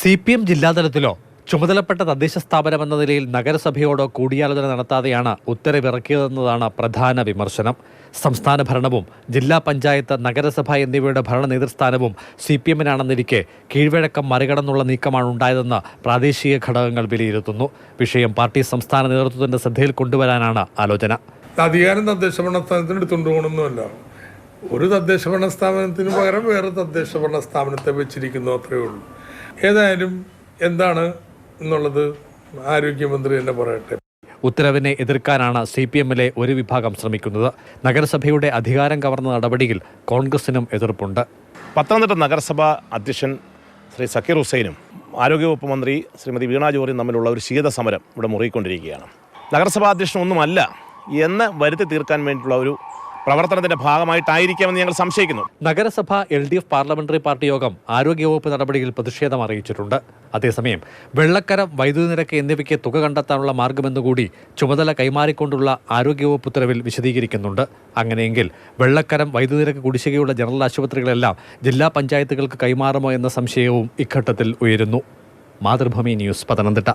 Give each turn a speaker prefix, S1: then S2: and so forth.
S1: CPM ജില്ലാതലത്തിലോ ചുമതലപ്പെട്ട തദ്ദേശ സ്ഥാപനമെന്ന നിലയിൽ നഗരസഭയോടോ കൂടിയാലോചന നടത്താതെയാണ് ഉത്തരവിറക്കിയതെന്നതാണ് പ്രധാന വിമർശനം. സംസ്ഥാന ഭരണവും ജില്ലാ പഞ്ചായത്ത്, നഗരസഭ എന്നിവയുടെ ഭരണ നേതൃസ്ഥാനവും CPMനാണെന്നിരിക്കെ കീഴ്വഴക്കം മറികടന്നുള്ള നീക്കമാണ് ഉണ്ടായതെന്ന് പ്രാദേശിക ഘടകങ്ങൾ വിലയിരുത്തുന്നു. വിഷയം പാർട്ടി സംസ്ഥാന നേതൃത്വത്തിന്റെ ശ്രദ്ധയിൽ കൊണ്ടുവരാനാണ് ആലോചന.
S2: അധികാരം തദ്ദേശ ഭരണ സ്ഥാപനത്തിന് എടുത്തുകൊണ്ട് പോകണമെന്നല്ല, ഒരു തദ്ദേശ ഭരണ സ്ഥാപനത്തിന് പകരം വേറെ തദ്ദേശ ഭരണ സ്ഥാപനത്തെ വെച്ചിരിക്കുന്നു, അത്രയേ ഉള്ളൂ. ഏതായാലും എന്താണ് എന്നുള്ളത് ആരോഗ്യമന്ത്രി തന്നെ പറയട്ടെ.
S1: ഉത്തരവിനെ എതിർക്കാനാണ് CPMലെ ഒരു വിഭാഗം ശ്രമിക്കുന്നത്. നഗരസഭയുടെ അധികാരം കവർന്ന നടപടിയിൽ കോൺഗ്രസിനും എതിർപ്പുണ്ട്.
S3: പത്തനംതിട്ട നഗരസഭാ അധ്യക്ഷൻ ശ്രീ സക്കീർ ഹുസൈനും ആരോഗ്യവകുപ്പ് മന്ത്രി ശ്രീമതി വീണ ജോർജും തമ്മിലുള്ള ഒരു ശീത സമരം ഇവിടെ മുറുകിക്കൊണ്ടിരിക്കുകയാണ്. നഗരസഭാ അധ്യക്ഷനൊന്നുമല്ല എന്ന് വരുത്തി തീർക്കാൻ വേണ്ടിയിട്ടുള്ള ഒരു പ്രവർത്തനത്തിന്റെ ഭാഗമായിട്ടായിരിക്കാമെന്ന് ഞങ്ങൾ സംശയിക്കുന്നു.
S1: നഗരസഭ LDF പാർലമെന്ററി പാർട്ടി യോഗം ആരോഗ്യവകുപ്പ് നടപടിയിൽ പ്രതിഷേധം അറിയിച്ചിട്ടുണ്ട്. അതേസമയം വെള്ളക്കരം, വൈദ്യുതി നിരക്ക് എന്നിവയ്ക്ക് തുക കണ്ടെത്താനുള്ള മാർഗമെന്നുകൂടി ചുമതല കൈമാറിക്കൊണ്ടുള്ള ആരോഗ്യവകുപ്പ് ഉത്തരവിൽ വിശദീകരിക്കുന്നുണ്ട്. അങ്ങനെയെങ്കിൽ വെള്ളക്കരം, വൈദ്യുതി നിരക്ക് കുടിശ്ശികയുള്ള ജനറൽ ആശുപത്രികളെല്ലാം ജില്ലാ പഞ്ചായത്തുകൾക്ക് കൈമാറുമോ എന്ന സംശയവും ഇഘട്ടത്തിൽ ഉയരുന്നു. മാതൃഭൂമി ന്യൂസ്, പത്തനംതിട്ട.